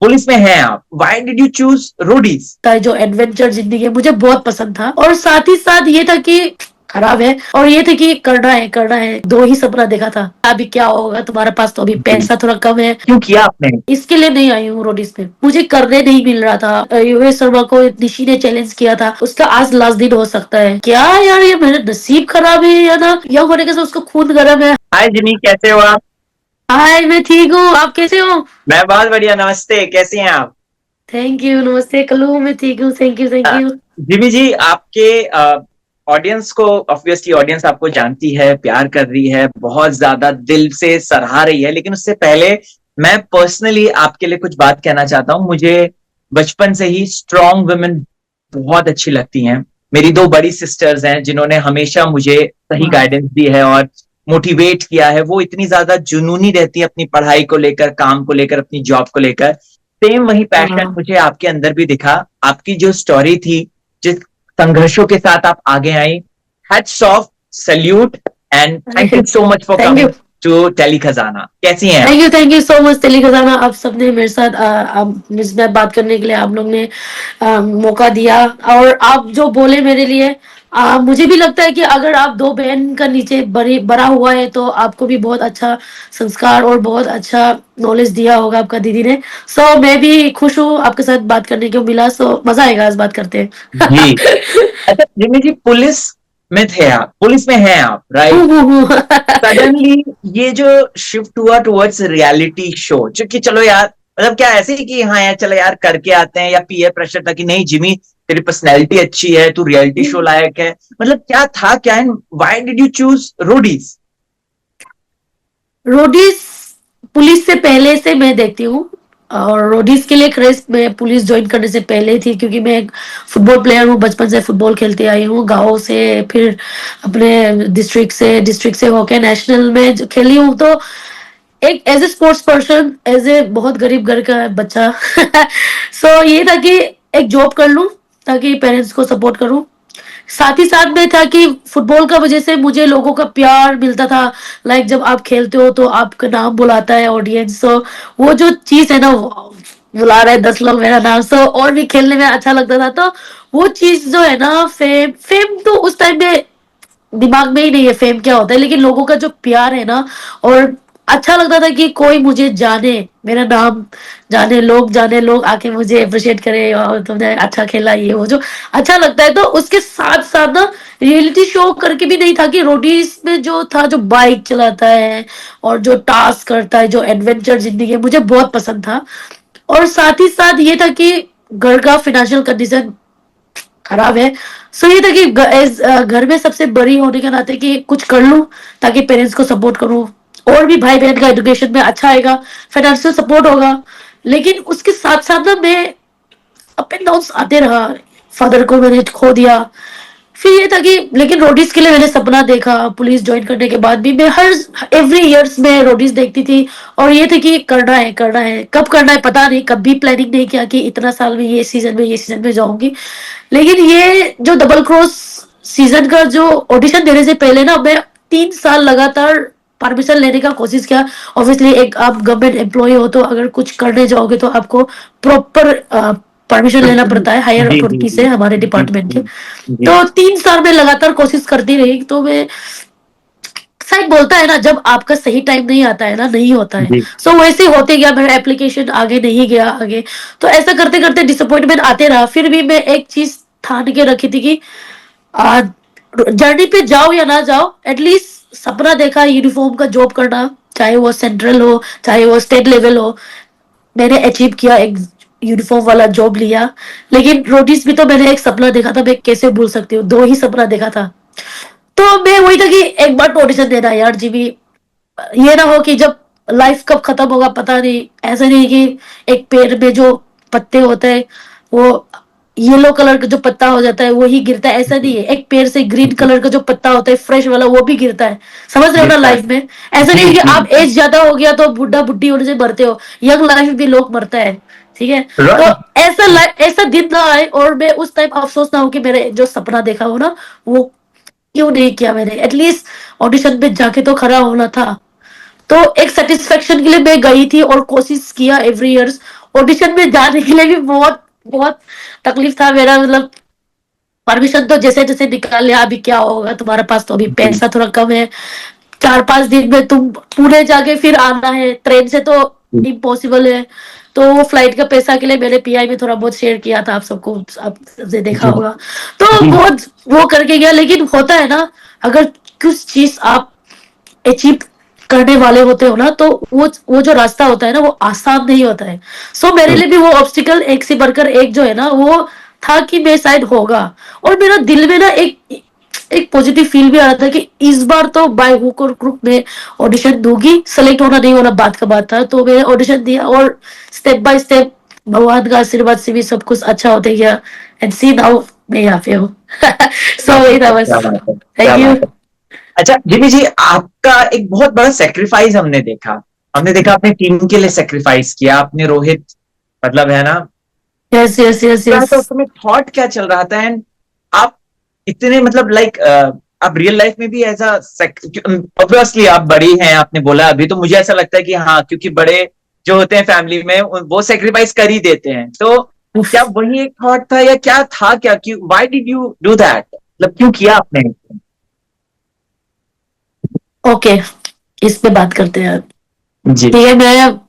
Police में हैं आप, why did you choose Roadies? था जो एडवेंचर जिंदगी है, मुझे बहुत पसंद था। और साथ ही साथ ये था कि खराब है, और ये था कि करना है, दो ही सपना देखा था। अभी क्या होगा, तुम्हारे पास तो अभी पैसा थोड़ा कम है, क्यों किया आपने? इसके लिए नहीं आई हूँ रोडीज पे। मुझे करने नहीं मिल रहा था। युवेश शर्मा को निशी ने चैलेंज किया था, उसका आज लास्ट दिन हो सकता है क्या यार, ये मेरा नसीब खराब है या ना, यंग होने के साथ उसका खून गर्म है। हाय जिमी, कैसे हो आप? हाय, मैं ठीक हूँ, आप कैसे हो? मैं बहुत बढ़िया, नमस्ते, कैसे हैं आप? थैंक यू, नमस्ते कल्लू, मैं ठीक हूँ, thank you thank uh, you. Jimmy ji, आपके ऑडियंस को, ऑब्वियसली ऑडियंस आपको जानती है, प्यार कर रही है, बहुत ज्यादा दिल से सराहा रही है, लेकिन उससे पहले मैं पर्सनली आपके लिए कुछ बात कहना चाहता हूँ। मुझे बचपन से ही स्ट्रॉन्ग वुमेन बहुत अच्छी लगती हैं। मेरी दो बड़ी सिस्टर्स हैं जिन्होंने हमेशा मुझे सही गाइडेंस दी है और मोटिवेट किया है। वो इतनी ज्यादा जुनूनी रहती है अपनी पढ़ाई को लेकर, काम को लेकर, अपनी जॉब को लेकर। सेम वही पैशन हाँ, मुझे आपके अंदर भी दिखा। आपकी जो स्टोरी थी, जिस संघर्षों के साथ आप आगे आई, hats off, salute, and thank you so much for thank you coming to Tele Khazana. कैसी हैं आप? Thank you so much Tele Khazana. आप सबने मेरे साथ मुझसे बात करने के लिए आप लोग ने मौका दिया, और आप जो बोले मेरे लिए, मुझे भी लगता है कि अगर आप दो बहन का नीचे बड़ा हुआ है तो आपको भी बहुत अच्छा संस्कार और बहुत अच्छा नॉलेज दिया होगा आपका दीदी ने। सो मैं भी खुश हूँ आपके साथ बात करने को मिला, सो मजा आएगा आज बात करते जी। हैं। अच्छा जिमी जी, पुलिस में थे आप, पुलिस में हैं आप, राइट? सडनली ये जो शिफ्ट हुआ टुवर्ड्स रियलिटी शो, जो कि चलो यार, मतलब क्या ऐसे ही कि हाँ यार चलो यार करके आते हैं, या पीयर प्रेशर था कि नहीं जिमी तेरी पर्सनैलिटी अच्छी है, तू रियलिटी शो लायक है, मतलब क्या था क्या? And why did you choose Roadies? Roadies police से पहले से मैं देखती हूँ, और रोडीज के लिए क्रेज मैं पुलिस ज्वाइन करने से पहले थी, क्योंकि मैं एक फुटबॉल प्लेयर हूँ, बचपन से फुटबॉल खेलते आई हूँ, गाँव से, फिर अपने डिस्ट्रिक्ट से होके नेशनल में खेली हूँ। तो एक as a sports person, as a बहुत गरीब घर का बच्चा सो ये था कि एक जॉब कर लूँ ताकि पेरेंट्स को सपोर्ट करूँ। साथ ही साथ में था कि फुटबॉल का वजह से मुझे लोगों का प्यार मिलता था। लाइक जब आप खेलते हो तो आपका नाम बुलाता है ऑडियंस, तो वो जो चीज है ना, बुला रहे 10 लोग मेरा नाम, सो और भी खेलने में अच्छा लगता था। तो वो चीज जो है ना, फेम फेम तो उस टाइम में दिमाग में ही नहीं है फेम क्या होता है, लेकिन लोगों का जो प्यार है ना, और अच्छा लगता था कि कोई मुझे जाने, मेरा नाम जाने, लोग आके मुझे अप्रिशिएट करे, और तुमने अच्छा खेला, ये वो जो अच्छा लगता है। तो उसके साथ साथ ना, रियलिटी शो करके भी नहीं था कि रोडीज में जो था, जो बाइक चलाता है और जो टास्क करता है, जो एडवेंचर जिंदगी है, मुझे बहुत पसंद था। और साथ ही साथ ये था कि घर का फाइनेंशियल कंडीशन खराब है। सो ये था कि घर में सबसे बड़ी होने के नाते कि कुछ कर लूं ताकि पेरेंट्स को सपोर्ट करूं, और भी भाई बहन का एजुकेशन में अच्छा आएगा, फाइनेंशियल सपोर्ट होगा। लेकिन उसके साथ साथ ना, मैं अप एंड डाउन आते रहा। फादर को मैंने खो दिया। फिर ये था कि लेकिन रोडीज के लिए मैंने सपना देखा। पुलिस ज्वाइन करने के बाद भी मैं हर एवरी ईयर्स में रोडीज देखती थी, और ये थे कि करना है, कब करना है पता नहीं, कभी प्लानिंग नहीं किया कि इतना साल में ये सीजन में जाऊंगी। लेकिन ये जो डबल क्रॉस सीजन का जो ऑडिशन देने से पहले ना, मैं 3 साल लगातार परमिशन लेने का कोशिश किया। ऑब्वियसली एक आप गवर्नमेंट एम्प्लॉय हो, तो अगर कुछ करने जाओगे तो आपको प्रॉपर परमिशन लेना पड़ता है हायर जी जी अथॉरिटी जी से, हमारे जी डिपार्टमेंट के। जी जी। तो 3 साल में लगातार कोशिश करती रही, तो मैं, शायद बोलता है ना, जब आपका सही टाइम नहीं आता है ना, नहीं होता है। जी। सो वैसे होते गया, मेरा एप्लीकेशन आगे नहीं गया आगे। तो ऐसा करते करते डिसअपॉइंटमेंट आते रहा। फिर भी मैं एक चीज ठान के रखी थी कि जर्नी पे जाओ या ना जाओ, एटलीस्ट सपना देखा यूनिफॉर्म का जॉब करना, चाहे वो सेंट्रल हो चाहे वो स्टेट लेवल हो। मैंने अचीव किया, एक यूनिफॉर्म वाला जॉब लिया। लेकिन रोडीज भी तो मैंने एक सपना देखा था, मैं कैसे भूल सकती हूँ, दो ही सपना देखा था। तो मैं वही था कि एक बार ऑडिशन देना यार जी भी, ये ना हो कि जब लाइफ कब खत्म होगा पता नहीं। ऐसा नहीं कि एक पेड़ में जो पत्ते होते हैं, वो येलो कलर का जो पत्ता हो जाता है वो ही गिरता है, ऐसा नहीं है। एक पेड़ से ग्रीन कलर का जो पत्ता होता है फ्रेश वाला, वो भी गिरता है। समझ रहे हो ना, गिरता है। लाइफ में ऐसा नहीं जी है कि जी आप एज ज्यादा हो गया तो बुढ़ा बुढ़ी होने से मरते हो, यंग लाइफ में भी लोग मरता है। ठीक है। तो राइट। ऐसा दिन ना आए और मैं उस टाइम अफसोस ना हो कि मेरे जो सपना देखा हो ना, वो क्यों नहीं किया मैंने। एटलीस्ट ऑडिशन पे जाके तो खड़ा होना था। तो एक सेटिस्फेक्शन के लिए मैं गई थी और कोशिश किया एवरी ईयर्स। ऑडिशन में जाने के लिए भी बहुत बहुत तकलीफ था मेरा, मतलब परमिशन तो जैसे जैसे निकाल लिया, अभी क्या होगा तुम्हारे पास, तो अभी जी पैसा थोड़ा कम है, 4-5 दिन में तुम पुणे जाके फिर आना है, ट्रेन से तो जी इम्पॉसिबल है। तो वो फ्लाइट का पैसा के लिए मैंने पीआई में थोड़ा बहुत शेयर किया था, आप सबको, आपने देखा जी होगा। तो जी बहुत वो करके गया, लेकिन होता है ना, अगर कुछ चीज आप अचीव करने वाले होते हो ना, तो वो जो रास्ता होता है ना, वो आसान नहीं होता है। सो मेरे ट्रू लिए भी वो ऑब्स्टिकल एक से बढ़कर एक जो है ना, वो था कि मैं शायद होगा। और मेरा दिल में ना एक एक पॉजिटिव फील भी आ रहा था कि इस बार तो बाय हुक और क्रुक में ऑडिशन दूंगी, सेलेक्ट होना नहीं होना बात का बात था। तो मैंने ऑडिशन दिया, और स्टेप बाय स्टेप भगवान का आशीर्वाद से भी सब कुछ अच्छा होते गया, एंड सी नाउ मैं यहाँ पे हूँ। सो वही था क्या बस। बात है, क्या थैंक यू। बात है। अच्छा जिमी जी, आपका एक बहुत बड़ा सेक्रीफाइस हमने देखा आपने टीम के लिए सेक्रीफाइस किया, आपने रोहित, मतलब है ना, यस यस यस क्या यस। तो उस समय थॉट क्या चल रहा था, एंड आप इतने मतलब लाइक आप रियल लाइफ में भी ऐसा, ऑब्वियसली आप बड़ी हैं, आपने बोला अभी, तो मुझे ऐसा लगता है कि हाँ, क्योंकि बड़े जो होते हैं फैमिली में वो सेक्रीफाइस कर ही देते हैं, तो क्या वही एक थॉट था या क्या था, क्या क्यों, why did you do that, मतलब क्यों किया आपने? ओके, इस पे बात करते हैं। जी ठीक है, मैं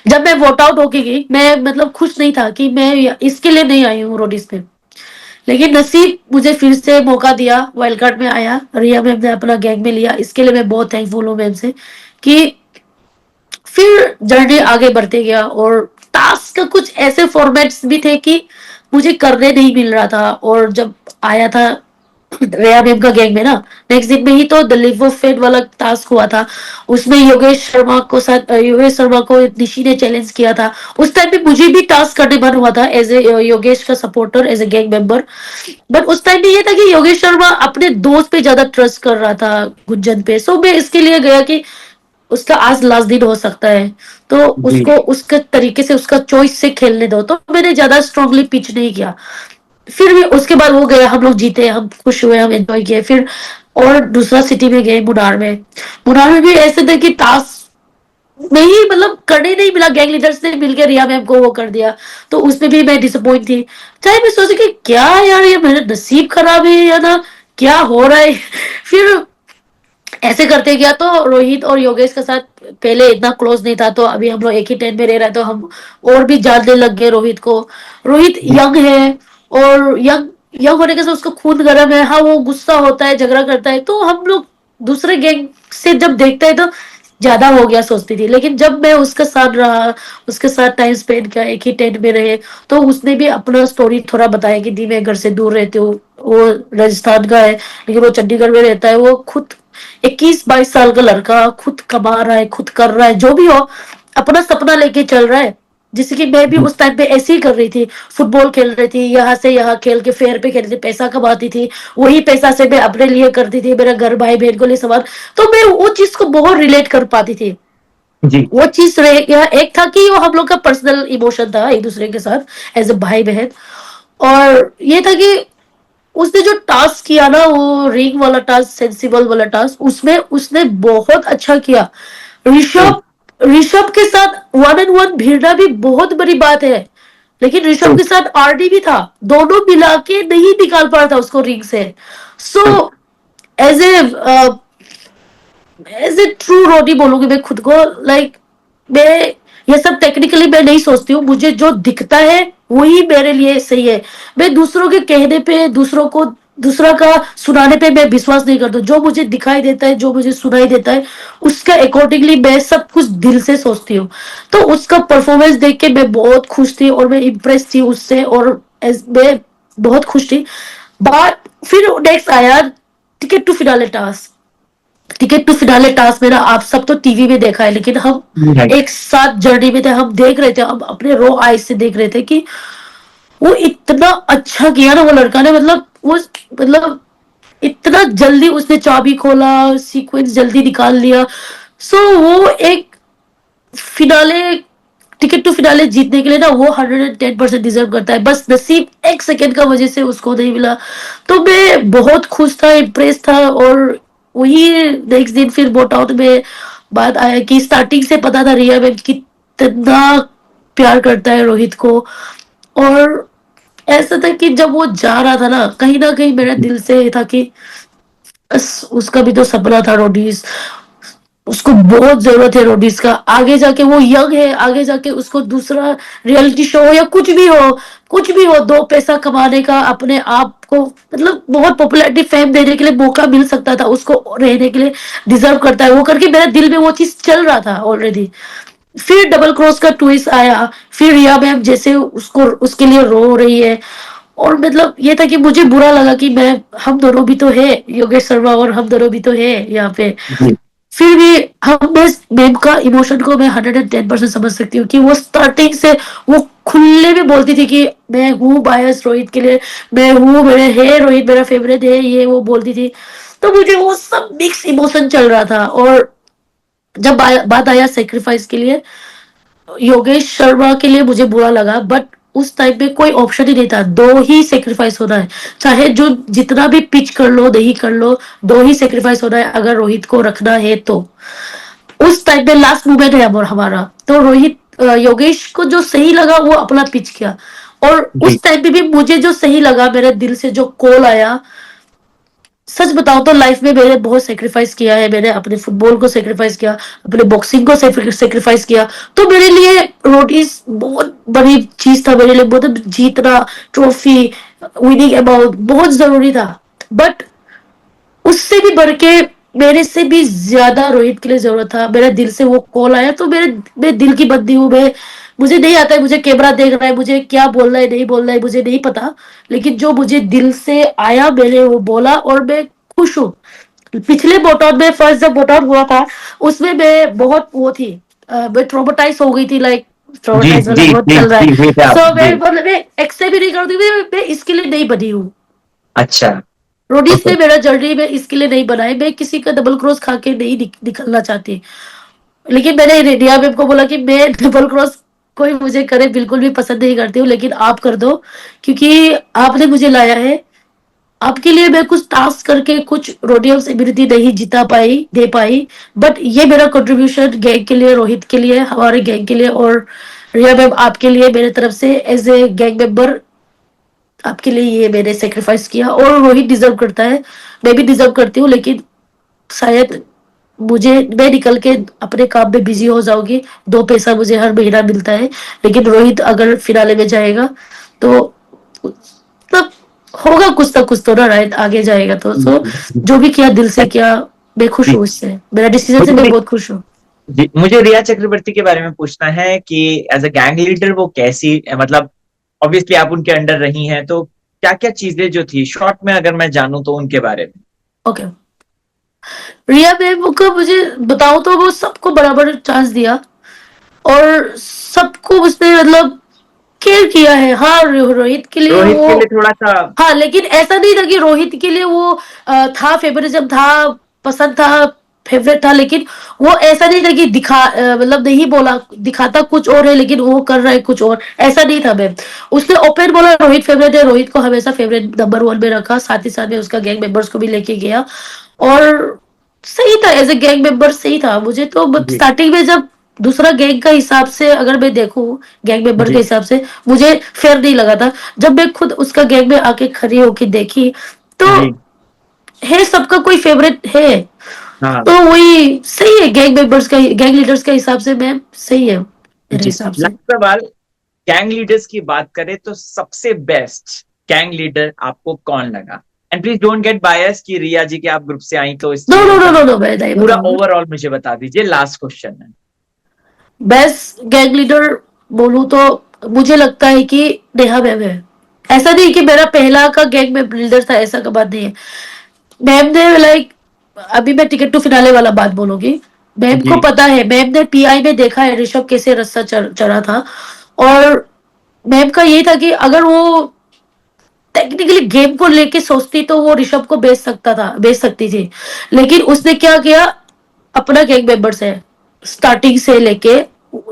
जब मैं वोट आउट होके गई, मैं मतलब खुश नहीं था कि मैं इसके लिए नहीं आई हूँ रोडीज पे। लेकिन नसीब मुझे फिर से मौका दिया, वाइल्ड कार्ड में आया, रिया मैम ने अपना गैंग में लिया, इसके लिए मैं बहुत थैंकफुल हूँ मैम से कि फिर जर्नी आगे बढ़ते गया। और टास्क का कुछ ऐसे फॉर्मेट्स भी थे कि मुझे करने नहीं मिल रहा था, और जब आया था रेया मैम का गैंग में ना, नेक्स्ट दिन में ही तो द लिव ऑफ फेट वाला टास्क हुआ था। उसमें योगेश शर्मा को निशी ने चैलेंज किया था। उस टाइम पे मुझे भी टास्क करने मन हुआ था एज ए योगेश का supporter, as a gang member. But उस टाइम पे ये था कि योगेश शर्मा अपने दोस्त पे ज्यादा ट्रस्ट कर रहा था, गुंजन पे। सो मैं इसके लिए गया कि उसका आज लास्ट दिन हो सकता है, तो जी उसको उसके तरीके से, उसका चॉइस से खेलने दो। तो मैंने ज्यादा स्ट्रांगली पिच नहीं किया। फिर भी उसके बाद वो गया, हम लोग जीते, हम खुश हुए, हम एंजॉय किए। फिर और दूसरा सिटी में गए, मुनार में। मुनार में भी ऐसे थे कि टास्क नहीं, मतलब करने नहीं मिला, गैंग लीडर्स ने मिलकर रिया मैम को वो कर दिया। तो उसमें भी मैं डिसअपॉइंट थी। चाहे मैं सोची कि क्या यार, ये मेरा नसीब खराब है या ना, क्या हो रहा है। फिर ऐसे करते गया, तो रोहित और योगेश के साथ पहले इतना क्लोज नहीं था, तो अभी हम लोग एक ही टेंट में रह रहे हैं, तो हम और भी जानने लग गए रोहित को। रोहित जी यंग है, और यंग यंग होने के साथ उसका खून गर्म है। हाँ, वो गुस्सा होता है, झगड़ा करता है, तो हम लोग दूसरे गैंग से जब देखते हैं तो ज्यादा हो गया सोचती थी। लेकिन जब मैं उसके साथ रहा, उसके साथ टाइम स्पेंड किया, एक ही टेंट में रहे, तो उसने भी अपना स्टोरी थोड़ा बताया कि दी मैं घर से दूर रहती हूँ, वो राजस्थान का है लेकिन वो चंडीगढ़ में रहता है। वो खुद 21-22 साल का लड़का, खुद कमा रहा है, खुद कर रहा है, जो भी हो अपना सपना लेके चल रहा है। जैसे कि मैं भी जी उस टाइम पे ऐसे ही कर रही थी, फुटबॉल खेल रही थी, यहाँ से यहाँ खेल के फेयर पे खेलती थी, पैसा कमाती थी। वही पैसा से मैं अपने लिए करती थी, मेरा घर, भाई बहन को लिए सामान। तो मैं वो चीज को बहुत रिलेट कर पाती थी। जी वो चीज रह गया, एक था कि वो हम लोग का पर्सनल इमोशन था एक दूसरे के साथ एज ए भाई बहन। और ये था कि उसने जो टास्क किया ना, वो रिंग वाला टास्क, सेंसिबल वाला टास्क, उसमें उसने बहुत अच्छा किया। ट्रू ऋषभ ऋषभ के साथ 1-on-1 भिड़ना भी बहुत बड़ी बात है, लेकिन ऋषभ ट्रू के साथ आरडी भी था, दोनों मिला के नहीं निकाल पा रहा था उसको रिंग से। So true as a as a true roadie बोलूंगी मैं खुद को, लाइक मैं ये सब टेक्निकली मैं नहीं सोचती हूँ, मुझे जो दिखता है वही मेरे लिए सही है। मैं दूसरों के कहने पे, दूसरा का सुनाने पे मैं विश्वास नहीं करता। जो मुझे दिखाई देता है, जो मुझे सुनाई देता है, उसका अकॉर्डिंगली मैं सब कुछ दिल से सोचती हूँ। तो उसका परफॉर्मेंस देख के मैं बहुत खुश थी, और मैं इम्प्रेस थी उससे, और मैं बहुत खुश थी। बात फिर नेक्स्ट आया ticket to finale task. Ticket to finale task में ना, आप सब तो टीवी में देखा है, लेकिन हम राइट एक साथ जर्नी में थे, हम देख रहे थे, हम अपने रो आईज से देख रहे थे कि वो इतना अच्छा किया ना वो लड़का ने, मतलब इतना जल्दी उसने चाबी खोला, सीक्वेंस जल्दी निकाल लिया। सो वो एक फिनाले, टिकट टू फिनाले जीतने के लिए ना, वो 110% डिजर्व करता है। बस नसीब एक सेकेंड का वजह से उसको नहीं मिला। तो मैं बहुत खुश था, इम्प्रेस था। और वही नेक्स्ट दिन फिर वोट आउट में बात आया कि स्टार्टिंग से पता था रिया मैम कितना प्यार करता है रोहित को। और ऐसा था कि जब वो जा रहा था ना कहीं मेरे दिल से ये था कि बस उसका भी तो सपना था रोडीज, उसको बहुत जरूरत है रोडीज का, आगे जाके वो यंग है, आगे जाके उसको दूसरा रियलिटी शो हो या कुछ भी हो, दो पैसा कमाने का, अपने आप को मतलब बहुत पॉपुलैरिटी फेम देने के लिए मौका मिल सकता था उसको, रहने के लिए डिजर्व करता है वो करके मेरे दिल में वो चीज चल रहा था ऑलरेडी। फिर डबल क्रॉस का ट्विस्ट आया, फिर रिया मैम जैसे उसको उसके लिए रो रही है, और मतलब ये था कि मुझे बुरा लगा कि मैं, हम दोनों भी तो है, योगेश शर्मा और हम दोनों भी तो है यहाँ पे। जी फिर भी हम मैं मैम का इमोशन को मैं 110% समझ सकती हूँ कि वो स्टार्टिंग से वो खुले में बोलती थी कि मैं हूँ बायस रोहित के लिए, मैं हूँ, मेरे है रोहित मेरा फेवरेट है, ये वो बोलती थी। तो मुझे वो सब मिक्स इमोशन चल रहा था। और जब बात आया सेक्रीफाइस के लिए, योगेश शर्मा के लिए मुझे बुरा लगा, बट उस टाइम पे कोई ऑप्शन ही नहीं था, दो ही सेक्रीफाइस होना है, चाहे जो जितना भी पिच कर लो नहीं कर लो, दो ही सेक्रीफाइस होना है अगर रोहित को रखना है तो। उस टाइम पे लास्ट मूवमेंट है हमारा, तो रोहित योगेश को जो सही लगा वो अपना पिच किया। और जी उस टाइम पे भी मुझे जो सही लगा, मेरे दिल से जो कॉल आया, सच बताओ तो लाइफ में मैंने बहुत सेक्रीफाइस किया है, मैंने अपने फुटबॉल को सेक्रीफाइस किया, अपने बॉक्सिंग को सेक्रीफाइस किया, तो मेरे लिए रोटीज बहुत बड़ी चीज था, मेरे लिए बहुत जीतना, ट्रॉफी, विनिंग अमाउंट बहुत जरूरी था। बट उससे भी बढ़ के मेरे से भी ज्यादा रोहित के लिए जरूरत था, मेरे दिल से वो कॉल आया, तो मैं दिल की बंदी हूँ मैं, मुझे नहीं आता है, मुझे कैमरा देख रहा है, मुझे क्या बोलना है नहीं बोलना है मुझे नहीं पता, लेकिन जो मुझे दिल से आया मैंने वो बोला, और मैं खुश हूँ। पिछले बोटआउट में फर्स्ट जब बोटआउट हुआ था उसमें मैं बहुत वो थी, मैं ट्रोमाटाइज हो गई थी, लाइक जी ट्रोमाटाइज वाला जी बहुत जी चल रहा है। जी जी थे आप सो जी। मैं मतलब मैं एक्सेप्ट भी नहीं करती, मैं इसके लिए नहीं बनी हूँ। अच्छा। Roadies okay. ने मेरा जर्नी में इसके लिए नहीं बनाई, मैं किसी का डबल क्रॉस खा के नहीं निकलना चाहती। लेकिन मैंने रिया मैम को बोला कि मैं डबल क्रॉस कोई मुझे करे बिल्कुल भी पसंद नहीं करती हूँ, लेकिन आप कर दो, क्योंकि आपने मुझे लाया है, आपके लिए मैं कुछ टास्क करके कुछ रोडियम्स एबिलिटी नहीं जीता पाई दे पाई, बट ये मेरा कंट्रीब्यूशन गैंग के लिए, रोहित के लिए, हमारे गैंग के लिए, और रिया मैम आपके लिए मेरे तरफ से एज ए गैंग मेंबर आपके लिए ये मैंने सेक्रीफाइस किया, और रोहित डिजर्व करता है, मैं भी डिजर्व करती हूँ, लेकिन शायद मुझे, मैं निकल के अपने काम में बिजी हो जाऊंगी, दो पैसा मुझे हर महीना मिलता है, लेकिन रोहित अगर फिनाले में जाएगा तो तब होगा कुछ ना कुछ तो ना, राइट, आगे जाएगा तो सो जो भी किया दिल से किया, मैं खुश जी हूँ इससे, मेरा डिसीजन से मैं मुझे बहुत खुश हूँ। जी मुझे रिया चक्रवर्ती के बारे में पूछना है कि एज अ गैंग लीडर वो कैसी, मतलब ऑब्वियसली आप उनके अंडर रही हैं, तो क्या क्या चीजें जो थी शॉर्ट में अगर मैं जानूं तो उनके बारे में। ओके, रिया मैम को मुझे बताऊं तो वो सबको बराबर चांस दिया, और सबको उसने मतलब केयर किया है। हाँ, रोहित के लिए रोहित वो, के लिए थोड़ा सा। हाँ, लेकिन ऐसा नहीं था कि रोहित के लिए वो था, फेवरिज्म था, पसंद था, फेवरेट था, लेकिन वो ऐसा नहीं था कि मतलब नहीं बोला, दिखाता कुछ और है लेकिन वो कर रहा है कुछ और, ऐसा नहीं था मैम। उसने ओपन बोला रोहित फेवरेट है, रोहित को हमेशा फेवरेट नंबर वन में रखा, साथ ही साथ में उसका गैंग मेंबर्स को भी लेके गया, और सही था, एज ए गैंग मेंबर सही था। मुझे तो जी स्टार्टिंग में जब दूसरा गैंग का हिसाब से अगर मैं देखूं, गैंग मेंबर के जी हिसाब से मुझे फेयर नहीं लगा था। जब मैं खुद उसका गैंग में आके खड़ी होके देखी, तो जी है, सबका कोई फेवरेट है, हाँ तो वही सही है, गैंग मेंबर्स का, गैंग लीडर्स के हिसाब से मैम सही है मेरे जी। हिसाब से। लास्ट सवाल, गैंग लीडर्स की बात करें तो सबसे बेस्ट गैंग लीडर आपको कौन लगा? And please don't get bias कि रिया जी के आप ग्रुप से आई तो इस नो नो चीजों नो का नो नो, मैं नहीं पूरा बताऊंगी। ओवरऑल मुझे बता दीजिए, लास्ट क्वेश्चन है। बेस्ट गैंग लीडर बोलूं तो मुझे लगता है कि नेहा मैम है। ऐसा नहीं कि मेरा पहला का गैंग में लीडर था, ऐसा का बात नहीं है। मैम ने लाइक, अभी मैं टिकट टू फिनाले वाला बात बोलूंगी, मैम को जी पता है, मैम ने पीआई में देखा है ऋषभ कैसे रास्ता चढ़ा था, और मैम का यही था कि अगर वो टेक्निकली गेम को लेके सोचती तो वो ऋषभ को बेच सकती थी, लेकिन उसने क्या किया, अपना गैंग मेंबर्स है, स्टार्टिंग से लेके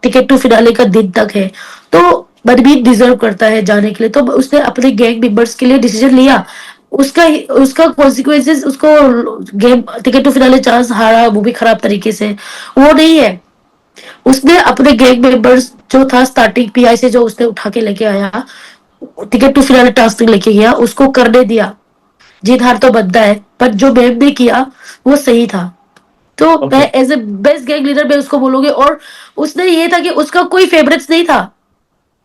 टिकट टू फिनाले का दिन तक है, तो मनमीत डिजर्व करता है जाने के लिए, तो उसने अपने गैंग मेंबर्स के लिए डिसीजन लिया। उसका उसका कॉन्सिक्वेंसेस, उसको game ticket to finale chance हारा वो भी खराब तरीके से, वो नहीं है, उसने अपने गैंग मेंबर्स जो था स्टार्टिंग पीआई से जो उसने उठा के लेके आया, टिकट टू फिनाले टास्क लेके गया, उसको करने दिया। जीत हार तो बनता है, पर जो मैम ने किया वो सही था। तो मैं okay. As a best gang leader मैं उसको बोलूंगी। और उसने ये था कि उसका कोई फेवरेट्स नहीं था।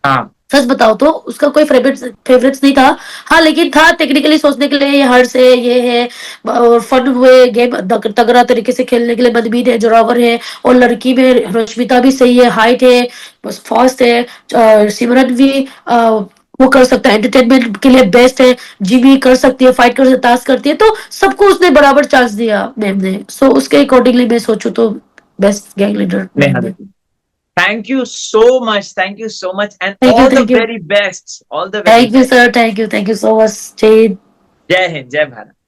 हाँ। सच बताओ तो उसका कोई फेवरेट्स नहीं था। हाँ, लेकिन था टेक्निकली सोचने के लिए, ये हर्ष है, ये है, और फन हुए गेम तगड़ा तरीके से खेलने के लिए मनमीत है, जोरावर है, और लड़की में रश्मिता भी सही है, हाइट है, बस फास्ट है, सिमरन भी वो कर सकता है, एंटरटेनमेंट के लिए बेस्ट है, जिमी कर सकती है, फाइट कर सकती है, टास्क करती है, तो सबको उसने बराबर चांस दिया मैम ने। सो उसके अकॉर्डिंगली मैं सोचूं तो बेस्ट गैंग लीडर मैम है। Neha, thank you so much and thank you, all the thank you, very best, all the very thank you best. Sir, thank you so much, जय। जय हिंद, जय भारत।